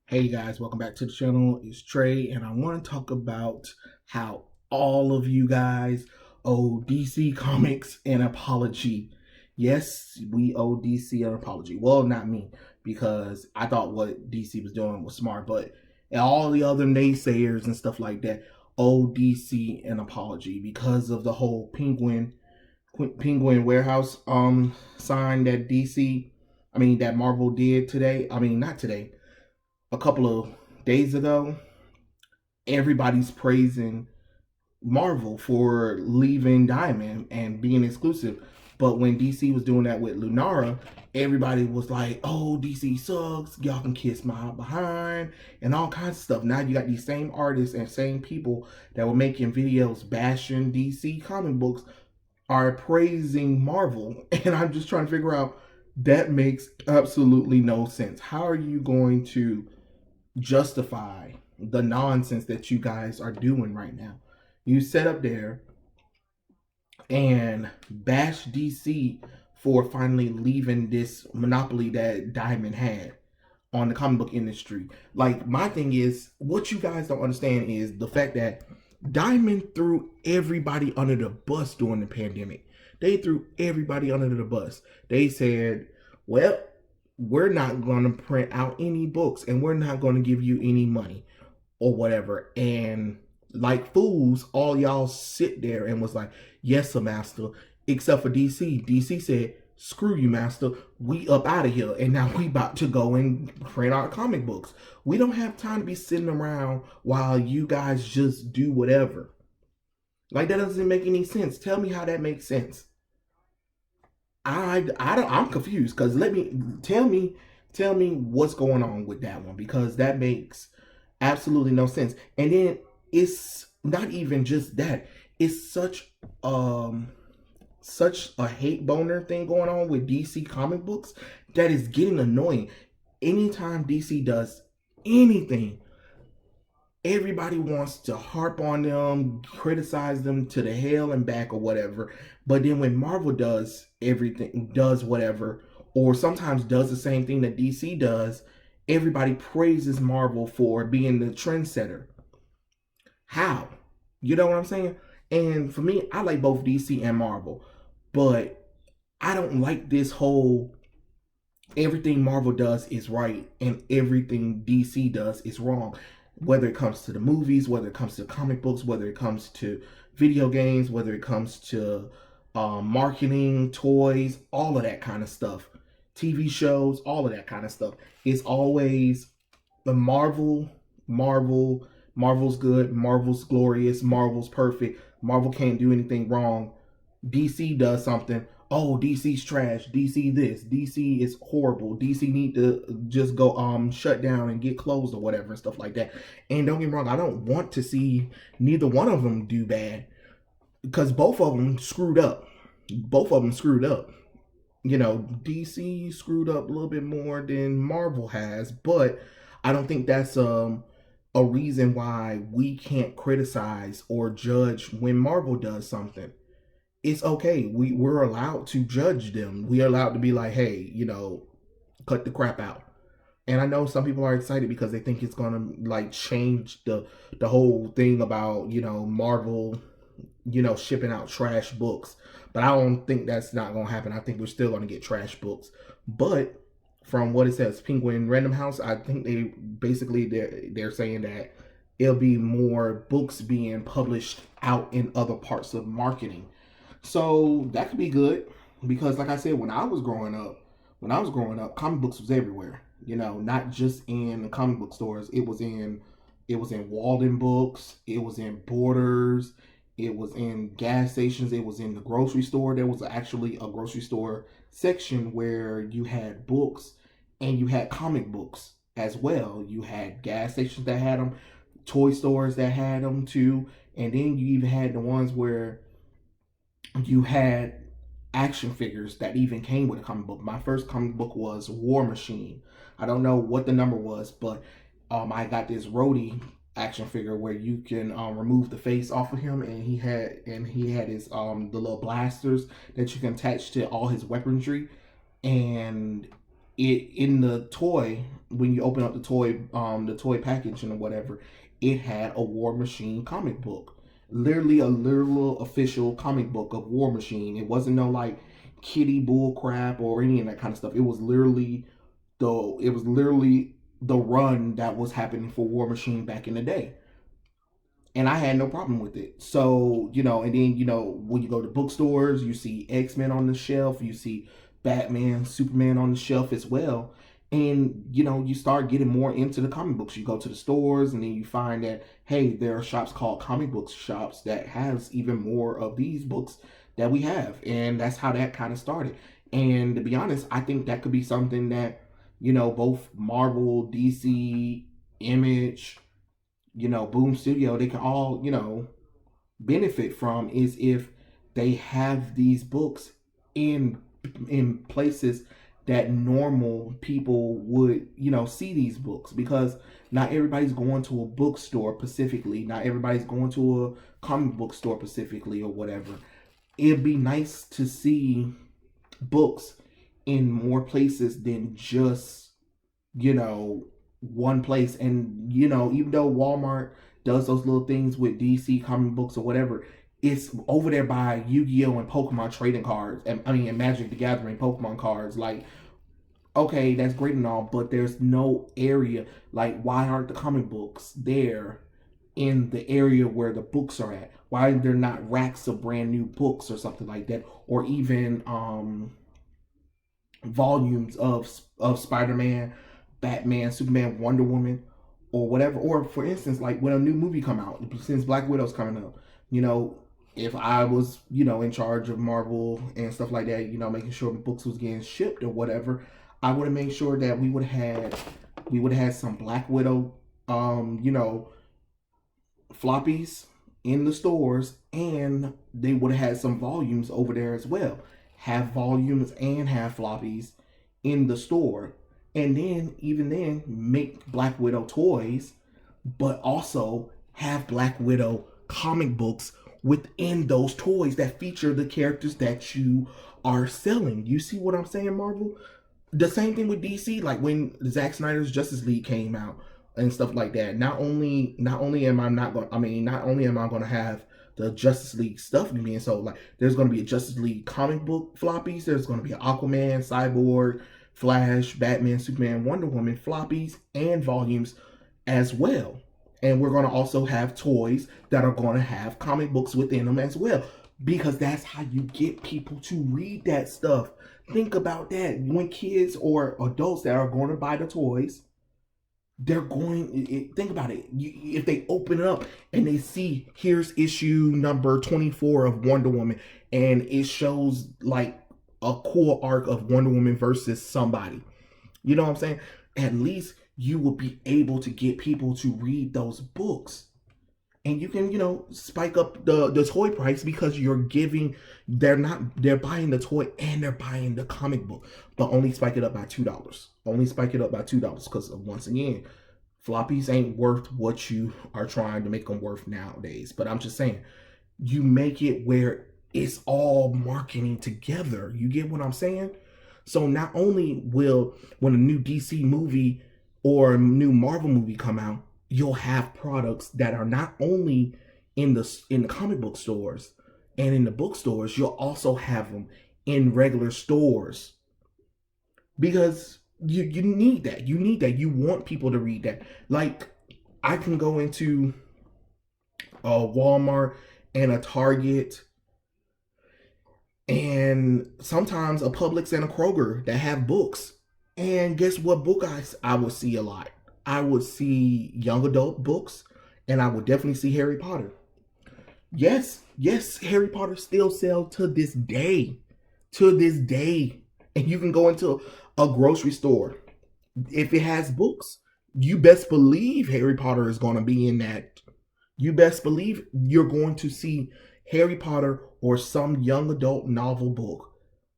Hey guys, welcome back to the channel. It's Trey, and I want to talk about how all of you guys owe DC Comics an apology. Yes, we owe DC an apology. Well, not me, because I thought what DC was doing was smart, but all the other naysayers and stuff like that owe DC an apology because of the whole Penguin warehouse sign that that Marvel did today. Not today, a couple of days ago. Everybody's praising Marvel for leaving Diamond and being exclusive. But when DC was doing that with Lunara, everybody was like, oh, DC sucks. Y'all can kiss my behind and all kinds of stuff. Now you got these same artists and same people that were making videos bashing DC comic books are praising Marvel. And I'm just trying to figure out, that makes absolutely no sense. How are you going to justify the nonsense that you guys are doing right now? You sit up there and bash DC for finally leaving this monopoly that Diamond had on the comic book industry. Like, my thing is, what you guys don't understand is the fact that Diamond threw everybody under the bus during the pandemic. They threw everybody under the bus. They said, well, we're not going to print out any books and we're not going to give you any money or whatever. And like fools, all y'all sit there and was like, yes, sir, master, except for DC. DC said, screw you, master. We up out of here. And now we about to go and print our comic books. We don't have time to be sitting around while you guys just do whatever. Like, that doesn't make any sense. Tell me how that makes sense. I'm confused, because tell me what's going on with that one, because that makes absolutely no sense. And then it's not even just that. It's such a hate boner thing going on with DC comic books that is getting annoying. Anytime DC does anything, everybody wants to harp on them, criticize them to the hell and back or whatever. But then when Marvel does everything, does whatever, or sometimes does the same thing that DC does, everybody praises Marvel for being the trendsetter. How? You know what I'm saying? And for me, I like both DC and Marvel, but I don't like this whole everything Marvel does is right and everything DC does is wrong. Whether it comes to the movies, whether it comes to comic books, whether it comes to video games, whether it comes to marketing, toys, all of that kind of stuff, TV shows, all of that kind of stuff. It's always the Marvel's good, Marvel's glorious, Marvel's perfect, Marvel can't do anything wrong. DC does something, oh, DC's trash, DC this, DC is horrible, DC need to just go shut down and get closed or whatever and stuff like that. And don't get me wrong, I don't want to see neither one of them do bad, because both of them screwed up. You know, DC screwed up a little bit more than Marvel has, but I don't think that's a reason why we can't criticize or judge when Marvel does something. It's okay. We're allowed to judge them. We're allowed to be like, hey, cut the crap out. And I know some people are excited because they think it's gonna like change the whole thing about Marvel, shipping out trash books. But I don't think that's not gonna happen. I think we're still gonna get trash books. But from what it says, Penguin Random House, I think they're saying that it'll be more books being published out in other parts of marketing. So that could be good, because like I said, when I was growing up, comic books was everywhere. Not just in the comic book stores. It was in Walden Books, it was in Borders, it was in gas stations, it was in the grocery store. There was actually a grocery store section where you had books and you had comic books as well. You had gas stations that had them, toy stores that had them too, and then you even had the ones where you had action figures that even came with a comic book. My first comic book was War Machine. I don't know what the number was, but I got this Rhodey action figure where you can remove the face off of him, and he had his the little blasters that you can attach to all his weaponry, and it in the toy, when you open up the toy package and whatever, it had a War Machine comic book, literally a literal official comic book of War Machine. It wasn't no like kitty bull crap or any of that kind of stuff. It was literally the run that was happening for War Machine back in the day, and I had no problem with it. So, and then, when you go to bookstores, you see X-Men on the shelf, you see Batman, Superman on the shelf as well. And, you start getting more into the comic books. You go to the stores and then you find that, hey, there are shops called comic book shops that has even more of these books that we have. And that's how that kind of started. And to be honest, I think that could be something that, both Marvel, DC, Image, Boom Studio, they can all, benefit from, is if they have these books in places that normal people would, see these books, because not everybody's going to a bookstore specifically, not everybody's going to a comic book store specifically or whatever. It'd be nice to see books in more places than just, one place. And even though Walmart does those little things with DC comic books or whatever, it's over there by Yu-Gi-Oh and Pokemon trading cards, and Magic the Gathering Pokemon cards. Like, okay, that's great and all, but there's no area. Like, why aren't the comic books there in the area where the books are at? Why are there not racks of brand new books or something like that, or even volumes of Spider-Man, Batman, Superman, Wonder Woman, or whatever? Or for instance, like when a new movie come out, since Black Widow's coming up, if I was, in charge of Marvel and stuff like that, making sure the books was getting shipped or whatever, I would have made sure that we would have had some Black Widow, floppies in the stores, and they would have had some volumes over there as well. Have volumes and have floppies in the store. And then, even then, make Black Widow toys, but also have Black Widow comic books within those toys that feature the characters that you are selling. You see what I'm saying, Marvel? The same thing with DC, like when Zack Snyder's Justice League came out and stuff like that. Not only am I going to have the Justice League stuff in me, and so like there's going to be a Justice League comic book floppies. There's going to be an Aquaman, Cyborg, Flash, Batman, Superman, Wonder Woman floppies and volumes as well. And we're going to also have toys that are going to have comic books within them as well, because that's how you get people to read that stuff. Think about that. When kids or adults that are going to buy the toys, think about it. If they open it up and they see, here's issue number 24 of Wonder Woman, and it shows like a cool arc of Wonder Woman versus somebody, you know what I'm saying? At least you will be able to get people to read those books. And you can, spike up the toy price, because they're buying the toy and they're buying the comic book, but only spike it up by $2. Only spike it up by $2, because once again, floppies ain't worth what you are trying to make them worth nowadays. But I'm just saying, you make it where it's all marketing together. You get what I'm saying? So not only will, when a new DC movie or a new Marvel movie come out, you'll have products that are not only in the comic book stores and in the bookstores, you'll also have them in regular stores, because you need that. You need that. You want people to read that. Like, I can go into a Walmart and a Target and sometimes a Publix and a Kroger that have books. And guess what book I would see a lot? I would see young adult books, and I would definitely see Harry Potter. Yes, Harry Potter still sells to this day. To this day. And you can go into a grocery store. If it has books, you best believe Harry Potter is going to be in that. You best believe you're going to see Harry Potter or some young adult novel book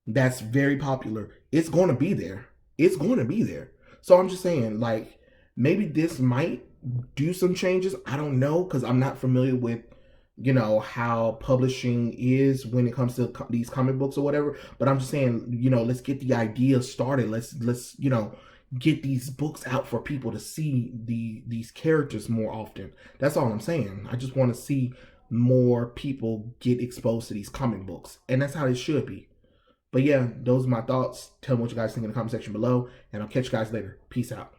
that's very popular. It's going to be there. It's going to be there. So I'm just saying, like, maybe this might do some changes. I don't know, because I'm not familiar with, how publishing is when it comes to these comic books or whatever. But I'm just saying, let's get the idea started. Let's get these books out for people to see these characters more often. That's all I'm saying. I just want to see more people get exposed to these comic books, and that's how it should be. But yeah, those are my thoughts. Tell me what you guys think in the comment section below, and I'll catch you guys later. Peace out.